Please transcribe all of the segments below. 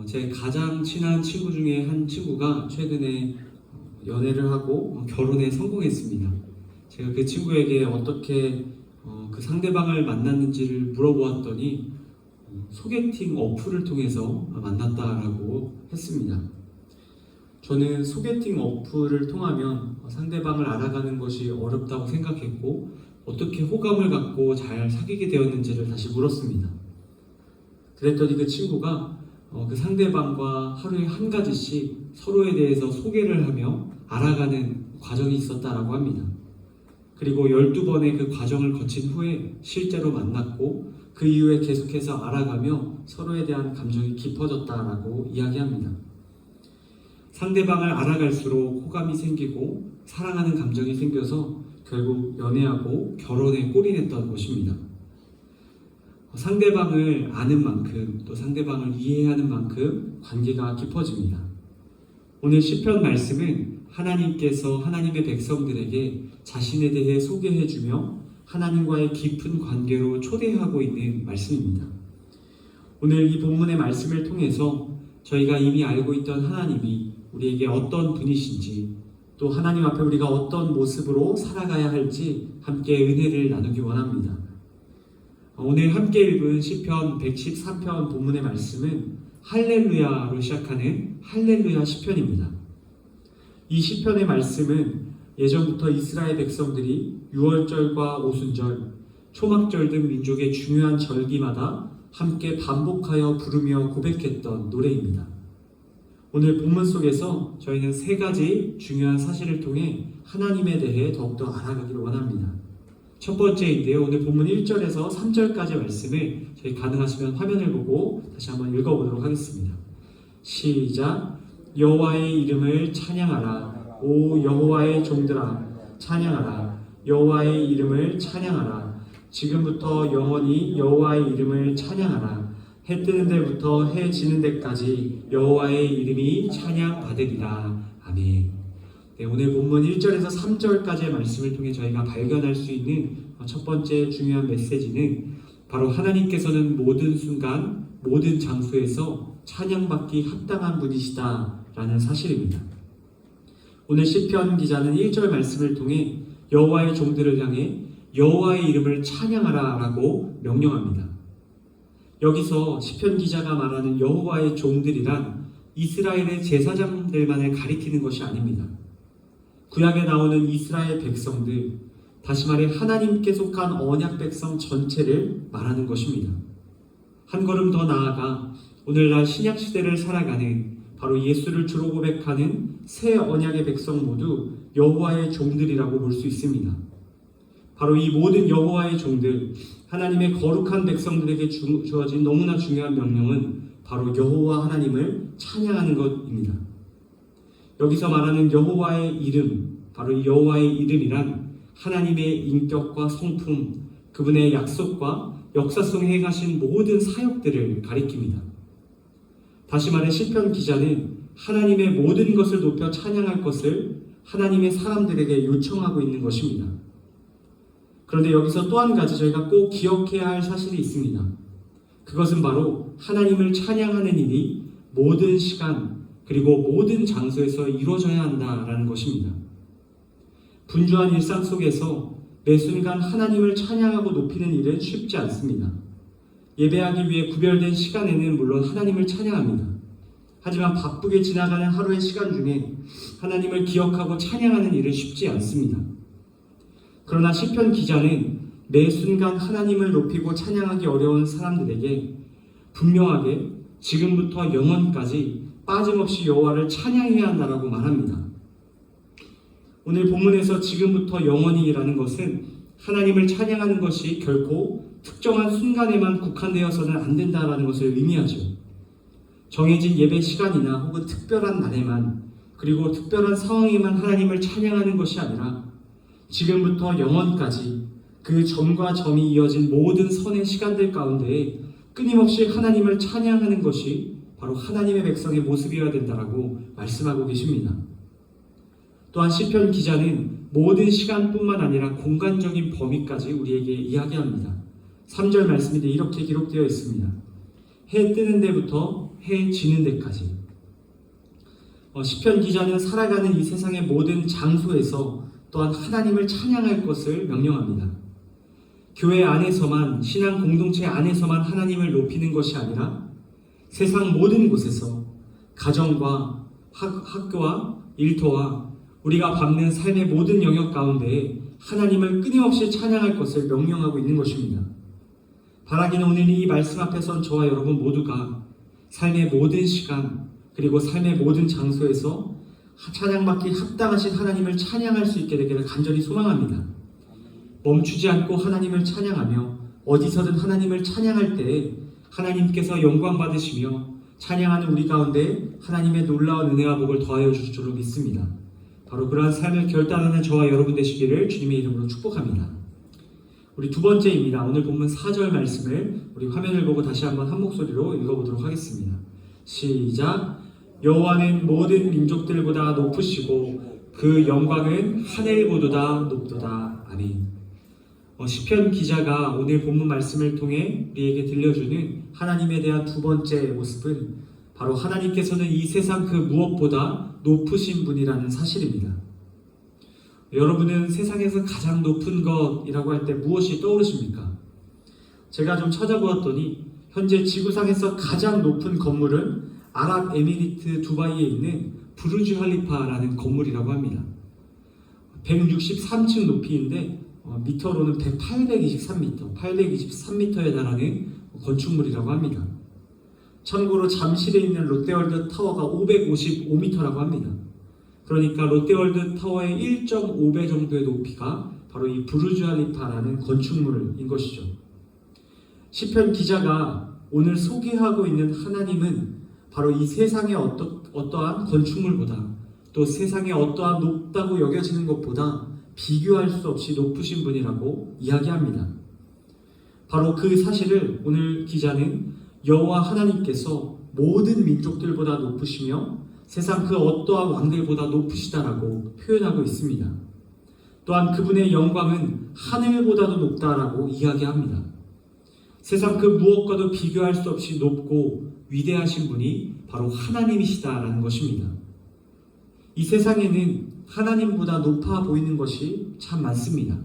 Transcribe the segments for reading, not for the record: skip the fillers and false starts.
제 가장 친한 친구 중에 한 친구가 최근에 연애를 하고 결혼에 성공했습니다. 제가 그 친구에게 어떻게 그 상대방을 만났는지를 물어보았더니 소개팅 어플을 통해서 만났다라고 했습니다. 저는 소개팅 어플을 통하면 상대방을 알아가는 것이 어렵다고 생각했고 어떻게 호감을 갖고 잘 사귀게 되었는지를 다시 물었습니다. 그랬더니 그 친구가 그 상대방과 하루에 한 가지씩 서로에 대해서 소개를 하며 알아가는 과정이 있었다라고 합니다. 그리고 12번의 그 과정을 거친 후에 실제로 만났고 그 이후에 계속해서 알아가며 서로에 대한 감정이 깊어졌다라고 이야기합니다. 상대방을 알아갈수록 호감이 생기고 사랑하는 감정이 생겨서 결국 연애하고 결혼에 골인했던 것입니다. 상대방을 아는 만큼 또 상대방을 이해하는 만큼 관계가 깊어집니다. 오늘 시편 말씀은 하나님께서 하나님의 백성들에게 자신에 대해 소개해주며 하나님과의 깊은 관계로 초대하고 있는 말씀입니다. 오늘 이 본문의 말씀을 통해서 저희가 이미 알고 있던 하나님이 우리에게 어떤 분이신지 또 하나님 앞에 우리가 어떤 모습으로 살아가야 할지 함께 은혜를 나누기 원합니다. 오늘 함께 읽은 시편 113편 본문의 말씀은 할렐루야로 시작하는 할렐루야 시편입니다. 이 시편의 말씀은 예전부터 이스라엘 백성들이 유월절과 오순절, 초막절 등 민족의 중요한 절기마다 함께 반복하여 부르며 고백했던 노래입니다. 오늘 본문 속에서 저희는 세 가지 중요한 사실을 통해 하나님에 대해 더욱더 알아가기를 원합니다. 첫 번째인데요. 오늘 본문 1절에서 3절까지 말씀을 저희 가능하시면 화면을 보고 다시 한번 읽어보도록 하겠습니다. 시작! 여호와의 이름을 찬양하라. 오 여호와의 종들아 찬양하라. 여호와의 이름을 찬양하라. 지금부터 영원히 여호와의 이름을 찬양하라. 해 뜨는 데부터 해 지는 데까지 여호와의 이름이 찬양받으리라. 아멘. 네, 오늘 본문 1절에서 3절까지의 말씀을 통해 저희가 발견할 수 있는 첫 번째 중요한 메시지는 바로 하나님께서는 모든 순간, 모든 장소에서 찬양받기 합당한 분이시다라는 사실입니다. 오늘 시편 기자는 1절 말씀을 통해 여호와의 종들을 향해 여호와의 이름을 찬양하라 라고 명령합니다. 여기서 시편 기자가 말하는 여호와의 종들이란 이스라엘의 제사장들만을 가리키는 것이 아닙니다. 구약에 나오는 이스라엘 백성들, 다시 말해 하나님께 속한 언약 백성 전체를 말하는 것입니다. 한 걸음 더 나아가 오늘날 신약 시대를 살아가는 바로 예수를 주로 고백하는 새 언약의 백성 모두 여호와의 종들이라고 볼 수 있습니다. 바로 이 모든 여호와의 종들, 하나님의 거룩한 백성들에게 주어진 너무나 중요한 명령은 바로 여호와 하나님을 찬양하는 것입니다. 여기서 말하는 여호와의 이름, 바로 이 여호와의 이름이란 하나님의 인격과 성품, 그분의 약속과 역사성에 행하신 모든 사역들을 가리킵니다. 다시 말해 시편 기자는 하나님의 모든 것을 높여 찬양할 것을 하나님의 사람들에게 요청하고 있는 것입니다. 그런데 여기서 또 한 가지 저희가 꼭 기억해야 할 사실이 있습니다. 그것은 바로 하나님을 찬양하는 일이 모든 시간 그리고 모든 장소에서 이루어져야 한다라는 것입니다. 분주한 일상 속에서 매 순간 하나님을 찬양하고 높이는 일은 쉽지 않습니다. 예배하기 위해 구별된 시간에는 물론 하나님을 찬양합니다. 하지만 바쁘게 지나가는 하루의 시간 중에 하나님을 기억하고 찬양하는 일은 쉽지 않습니다. 그러나 시편 기자는 매 순간 하나님을 높이고 찬양하기 어려운 사람들에게 분명하게 지금부터 영원까지 빠짐없이 여호와를 찬양해야 한다라고 말합니다. 오늘 본문에서 지금부터 영원히라는 것은 하나님을 찬양하는 것이 결코 특정한 순간에만 국한되어서는 안 된다라는 것을 의미하죠. 정해진 예배 시간이나 혹은 특별한 날에만 그리고 특별한 상황에만 하나님을 찬양하는 것이 아니라 지금부터 영원까지 그 점과 점이 이어진 모든 선의 시간들 가운데 끊임없이 하나님을 찬양하는 것이 바로 하나님의 백성의 모습이어야 된다라고 말씀하고 계십니다. 또한 시편 기자는 모든 시간뿐만 아니라 공간적인 범위까지 우리에게 이야기합니다. 3절 말씀인데 이렇게 기록되어 있습니다. 해 뜨는 데부터 해 지는 데까지. 시편 기자는 살아가는 이 세상의 모든 장소에서 또한 하나님을 찬양할 것을 명령합니다. 교회 안에서만, 신앙 공동체 안에서만 하나님을 높이는 것이 아니라 세상 모든 곳에서 가정과 학교와 일터와 우리가 밟는 삶의 모든 영역 가운데 하나님을 끊임없이 찬양할 것을 명령하고 있는 것입니다. 바라기는 오늘 이 말씀 앞에선 저와 여러분 모두가 삶의 모든 시간 그리고 삶의 모든 장소에서 찬양받기 합당하신 하나님을 찬양할 수 있게 되기를 간절히 소망합니다. 멈추지 않고 하나님을 찬양하며 어디서든 하나님을 찬양할 때 하나님께서 영광 받으시며 찬양하는 우리 가운데 하나님의 놀라운 은혜와 복을 더하여 주실 줄로 믿습니다. 바로 그러한 삶을 결단하는 저와 여러분 되시기를 주님의 이름으로 축복합니다. 우리 두 번째입니다. 오늘 본문 4절 말씀을 우리 화면을 보고 다시 한번 한 목소리로 읽어보도록 하겠습니다. 시작. 여호와는 모든 민족들보다 높으시고 그 영광은 하늘보다 높도다. 아멘. 시편 기자가 오늘 본문 말씀을 통해 우리에게 들려주는 하나님에 대한 두 번째 모습은 바로 하나님께서는 이 세상 그 무엇보다 높으신 분이라는 사실입니다. 여러분은 세상에서 가장 높은 것이라고 할 때 무엇이 떠오르십니까? 제가 좀 찾아보았더니 현재 지구상에서 가장 높은 건물은 아랍에미리트 두바이에 있는 부르주 할리파라는 건물이라고 합니다. 163층 높이인데 미터로는 823m에 달하는 건축물이라고 합니다. 참고로 잠실에 있는 롯데월드 타워가 555m라고 합니다. 그러니까 롯데월드 타워의 1.5배 정도의 높이가 바로 이 부르주 할리파라는 건축물인 것이죠. 시편 기자가 오늘 소개하고 있는 하나님은 바로 이 세상의 어떠한 건축물보다 또 세상의 어떠한 높다고 여겨지는 것보다 비교할 수 없이 높으신 분이라고 이야기합니다. 바로 그 사실을 오늘 기자는 여호와 하나님께서 모든 민족들보다 높으시며 세상 그 어떠한 왕들보다 높으시다라고 표현하고 있습니다. 또한 그분의 영광은 하늘보다도 높다라고 이야기합니다. 세상 그 무엇과도 비교할 수 없이 높고 위대하신 분이 바로 하나님이시다라는 것입니다. 이 세상에는 하나님보다 높아 보이는 것이 참 많습니다.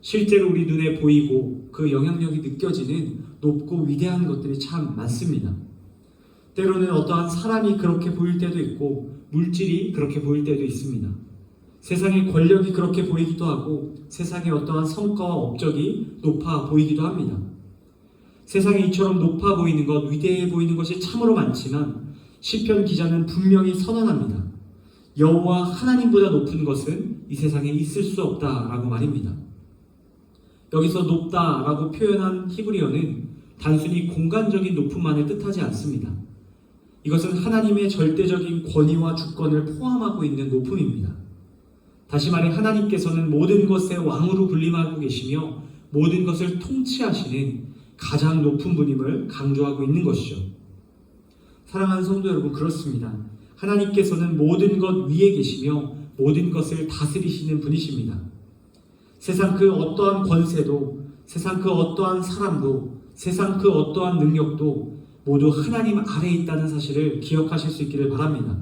실제로 우리 눈에 보이고 그 영향력이 느껴지는 높고 위대한 것들이 참 많습니다. 때로는 어떠한 사람이 그렇게 보일 때도 있고 물질이 그렇게 보일 때도 있습니다. 세상의 권력이 그렇게 보이기도 하고 세상의 어떠한 성과와 업적이 높아 보이기도 합니다. 세상에 이처럼 높아 보이는 것, 위대해 보이는 것이 참으로 많지만 시편 기자는 분명히 선언합니다. 여호와 하나님보다 높은 것은 이 세상에 있을 수 없다라고 말입니다. 여기서 높다라고 표현한 히브리어는 단순히 공간적인 높음만을 뜻하지 않습니다. 이것은 하나님의 절대적인 권위와 주권을 포함하고 있는 높음입니다. 다시 말해 하나님께서는 모든 것의 왕으로 군림하고 계시며 모든 것을 통치하시는 가장 높은 분임을 강조하고 있는 것이죠. 사랑하는 성도 여러분, 그렇습니다. 하나님께서는 모든 것 위에 계시며 모든 것을 다스리시는 분이십니다. 세상 그 어떠한 권세도, 세상 그 어떠한 사람도, 세상 그 어떠한 능력도 모두 하나님 아래에 있다는 사실을 기억하실 수 있기를 바랍니다.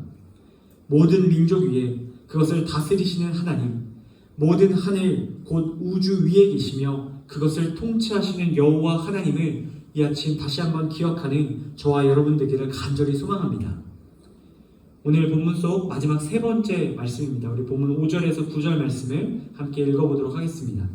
모든 민족 위에 그것을 다스리시는 하나님, 모든 하늘 곧 우주 위에 계시며 그것을 통치하시는 여호와 하나님을 이 아침 다시 한번 기억하는 저와 여러분 되기를 간절히 소망합니다. 오늘 본문 속 마지막 세 번째 말씀입니다. 우리 본문 5절에서 9절 말씀을 함께 읽어보도록 하겠습니다.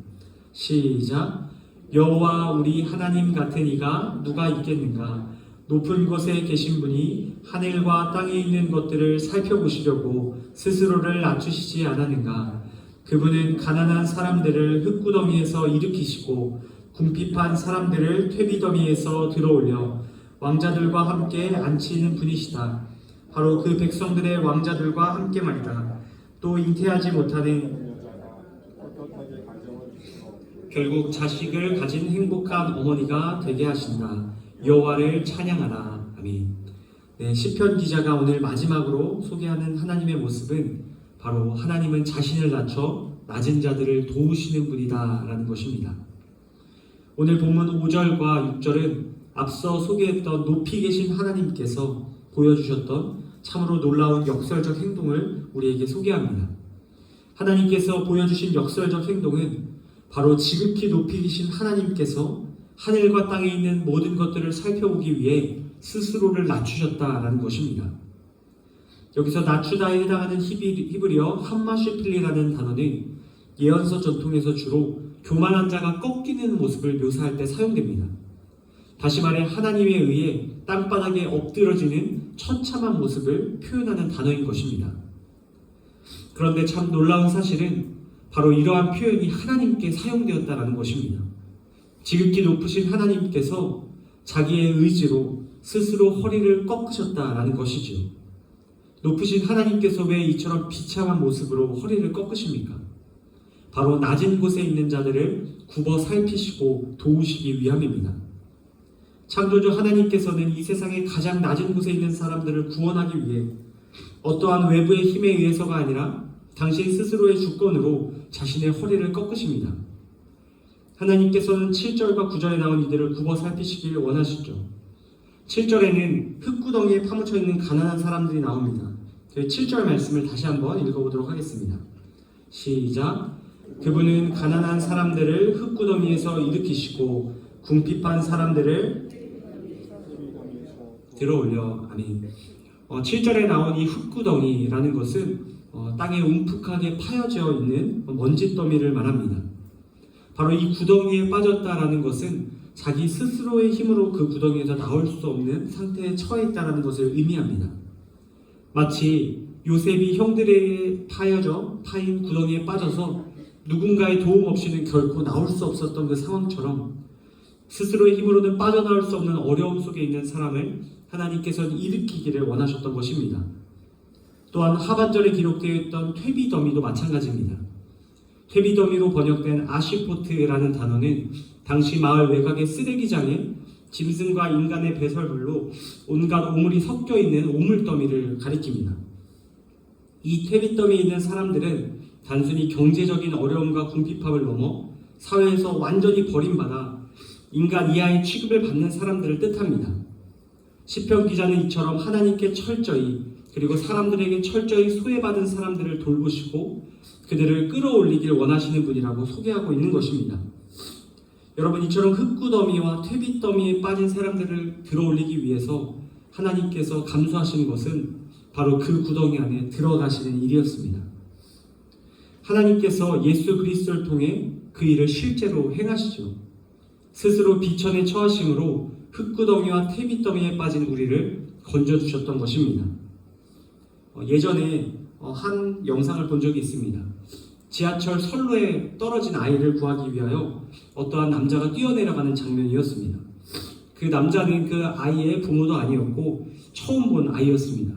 시작. 여호와 우리 하나님 같은 이가 누가 있겠는가? 높은 곳에 계신 분이 하늘과 땅에 있는 것들을 살펴보시려고 스스로를 낮추시지 않았는가? 그분은 가난한 사람들을 흙구덩이에서 일으키시고 궁핍한 사람들을 퇴비더미에서 들어올려 왕자들과 함께 앉히는 분이시다. 바로 그 백성들의 왕자들과 함께 말이다. 또 잉태하지 못하는 결국 자식을 가진 행복한 어머니가 되게 하신다. 여호와를 찬양하라. 아멘. 네, 시편 기자가 오늘 마지막으로 소개하는 하나님의 모습은 바로 하나님은 자신을 낮춰 낮은 자들을 도우시는 분이다 라는 것입니다. 오늘 본문 5절과 6절은 앞서 소개했던 높이 계신 하나님께서 보여주셨던 참으로 놀라운 역설적 행동을 우리에게 소개합니다. 하나님께서 보여주신 역설적 행동은 바로 지극히 높이 계신 하나님께서 하늘과 땅에 있는 모든 것들을 살펴보기 위해 스스로를 낮추셨다라는 것입니다. 여기서 낮추다에 해당하는 히브리어 함마시필리라는 단어는 예언서 전통에서 주로 교만한 자가 꺾이는 모습을 묘사할 때 사용됩니다. 다시 말해 하나님에 의해 땅바닥에 엎드러지는 처참한 모습을 표현하는 단어인 것입니다. 그런데 참 놀라운 사실은 바로 이러한 표현이 하나님께 사용되었다는 것입니다. 지극히 높으신 하나님께서 자기의 의지로 스스로 허리를 꺾으셨다라는 것이지요. 높으신 하나님께서 왜 이처럼 비참한 모습으로 허리를 꺾으십니까? 바로 낮은 곳에 있는 자들을 굽어 살피시고 도우시기 위함입니다. 창조주 하나님께서는 이 세상의 가장 낮은 곳에 있는 사람들을 구원하기 위해 어떠한 외부의 힘에 의해서가 아니라 당신 스스로의 주권으로 자신의 허리를 꺾으십니다. 하나님께서는 7절과 9절에 나온 이들을 굽어 살피시길 원하시죠. 7절에는 흙구덩이에 파묻혀 있는 가난한 사람들이 나옵니다. 7절 말씀을 다시 한번 읽어보도록 하겠습니다. 시작. 그분은 가난한 사람들을 흙구덩이에서 일으키시고 궁핍한 사람들을 들어올려. 아멘. 7절에 나온 이 흙구덩이라는 것은 땅에 움푹하게 파여져 있는 먼지더미를 말합니다. 바로 이 구덩이에 빠졌다라는 것은 자기 스스로의 힘으로 그 구덩이에서 나올 수 없는 상태에 처해 있다는 것을 의미합니다. 마치 요셉이 형들에게 파인 구덩이에 빠져서 누군가의 도움 없이는 결코 나올 수 없었던 그 상황처럼 스스로의 힘으로는 빠져나올 수 없는 어려움 속에 있는 사람을 하나님께서는 일으키기를 원하셨던 것입니다. 또한 하반절에 기록되어 있던 퇴비더미도 마찬가지입니다. 퇴비더미로 번역된 아시포트라는 단어는 당시 마을 외곽의 쓰레기장에 짐승과 인간의 배설물로 온갖 오물이 섞여 있는 오물더미를 가리킵니다. 이 퇴비더미에 있는 사람들은 단순히 경제적인 어려움과 궁핍함을 넘어 사회에서 완전히 버림받아 인간 이하의 취급을 받는 사람들을 뜻합니다. 시편 기자는 이처럼 하나님께 철저히 그리고 사람들에게 철저히 소외받은 사람들을 돌보시고 그들을 끌어올리길 원하시는 분이라고 소개하고 있는 것입니다. 여러분, 이처럼 흙구더미와 퇴비더미에 빠진 사람들을 들어올리기 위해서 하나님께서 감수하시는 것은 바로 그 구덩이 안에 들어가시는 일이었습니다. 하나님께서 예수 그리스도를 통해 그 일을 실제로 행하시죠. 스스로 비천에 처하심으로 흙구덩이와 퇴비더미에 빠진 우리를 건져주셨던 것입니다. 예전에 한 영상을 본 적이 있습니다. 지하철 선로에 떨어진 아이를 구하기 위하여 어떠한 남자가 뛰어내려가는 장면이었습니다. 그 남자는 그 아이의 부모도 아니었고 처음 본 아이였습니다.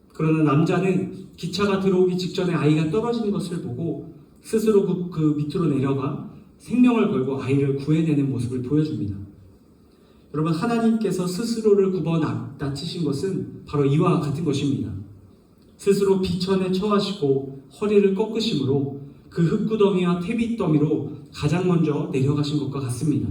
그러나 남자는 기차가 들어오기 직전에 아이가 떨어지는 것을 보고 스스로 그 밑으로 내려가 생명을 걸고 아이를 구해내는 모습을 보여줍니다. 여러분, 하나님께서 스스로를 굽어 낮추신 것은 바로 이와 같은 것입니다. 스스로 비천에 처하시고 허리를 꺾으심으로 그 흙구덩이와 퇴비더미로 가장 먼저 내려가신 것과 같습니다.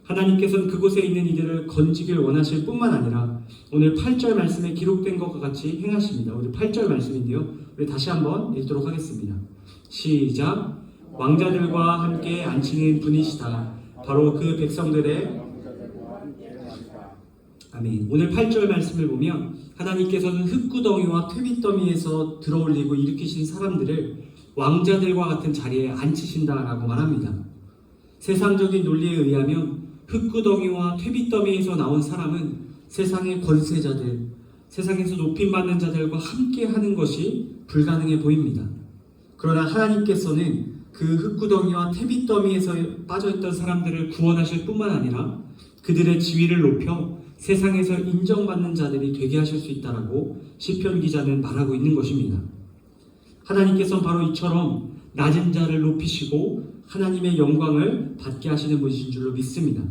하나님께서는 그곳에 있는 이들을 건지길 원하실 뿐만 아니라 오늘 8절 말씀에 기록된 것과 같이 행하십니다. 우리 8절 말씀인데요. 우리 다시 한번 읽도록 하겠습니다. 시작. 왕자들과 함께 앉히는 분이시다. 바로 그 백성들의 아멘. 오늘 8절 말씀을 보면 하나님께서는 흙구덩이와 퇴비더미에서 들어올리고 일으키신 사람들을 왕자들과 같은 자리에 앉히신다라고 말합니다. 세상적인 논리에 의하면 흙구덩이와 퇴비더미에서 나온 사람은 세상의 권세자들, 세상에서 높임받는 자들과 함께 하는 것이 불가능해 보입니다. 그러나 하나님께서는 그 흙구덩이와 퇴비더미에서 빠져있던 사람들을 구원하실 뿐만 아니라 그들의 지위를 높여 세상에서 인정받는 자들이 되게 하실 수 있다라고 시편 기자는 말하고 있는 것입니다. 하나님께서는 바로 이처럼 낮은 자를 높이시고 하나님의 영광을 받게 하시는 분이신 줄로 믿습니다.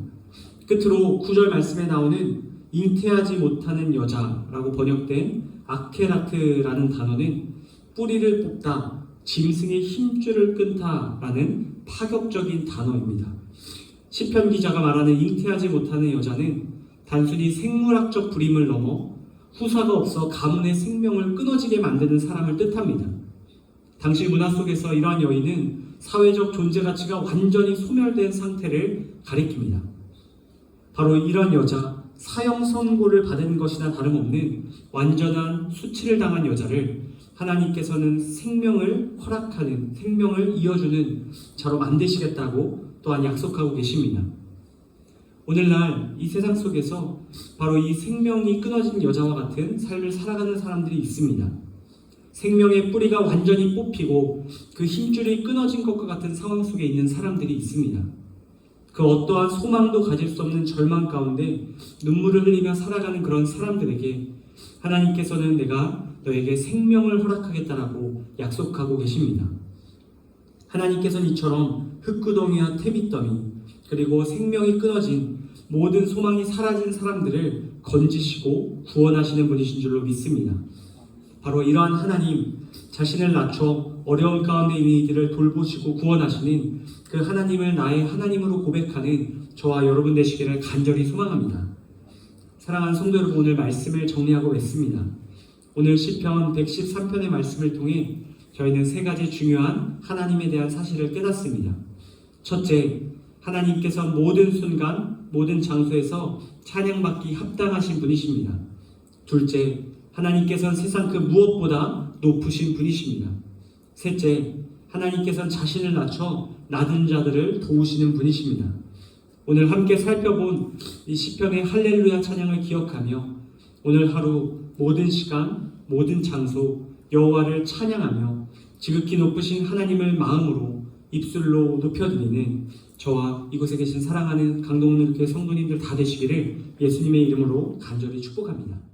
끝으로 9절 말씀에 나오는 잉태하지 못하는 여자라고 번역된 아케라트라는 단어는 뿌리를 뽑다, 짐승의 힘줄을 끊다라는 파격적인 단어입니다. 시편 기자가 말하는 잉태하지 못하는 여자는 단순히 생물학적 불임을 넘어 후사가 없어 가문의 생명을 끊어지게 만드는 사람을 뜻합니다. 당시 문화 속에서 이러한 여인은 사회적 존재 가치가 완전히 소멸된 상태를 가리킵니다. 바로 이런 여자, 사형 선고를 받은 것이나 다름없는 완전한 수치를 당한 여자를 하나님께서는 생명을 허락하는, 생명을 이어주는 자로 만드시겠다고 또한 약속하고 계십니다. 오늘날 이 세상 속에서 바로 이 생명이 끊어진 여자와 같은 삶을 살아가는 사람들이 있습니다. 생명의 뿌리가 완전히 뽑히고 그 힘줄이 끊어진 것과 같은 상황 속에 있는 사람들이 있습니다. 그 어떠한 소망도 가질 수 없는 절망 가운데 눈물을 흘리며 살아가는 그런 사람들에게 하나님께서는 내가 너에게 생명을 허락하겠다라고 약속하고 계십니다. 하나님께서는 이처럼 흙구덩이와 태빗더미 그리고 생명이 끊어진 모든 소망이 사라진 사람들을 건지시고 구원하시는 분이신 줄로 믿습니다. 바로 이러한 하나님, 자신을 낮춰 어려운 가운데 있는 이들을 돌보시고 구원하시는 그 하나님을 나의 하나님으로 고백하는 저와 여러분 되시기를 간절히 소망합니다. 사랑하는 성도 여러분, 오늘 말씀을 정리하고 있습니다. 오늘 시편 113편의 말씀을 통해 저희는 세 가지 중요한 하나님에 대한 사실을 깨닫습니다. 첫째, 하나님께서 모든 순간, 모든 장소에서 찬양받기 합당하신 분이십니다. 둘째, 하나님께서는 세상 그 무엇보다 높으신 분이십니다. 셋째, 하나님께서는 자신을 낮춰 낮은 자들을 도우시는 분이십니다. 오늘 함께 살펴본 이 시편의 할렐루야 찬양을 기억하며 오늘 하루 모든 시간, 모든 장소 여호와를 찬양하며 지극히 높으신 하나님을 마음으로 입술로 높여드리는 저와 이곳에 계신 사랑하는 강동원 교회 성도님들 다 되시기를 예수님의 이름으로 간절히 축복합니다.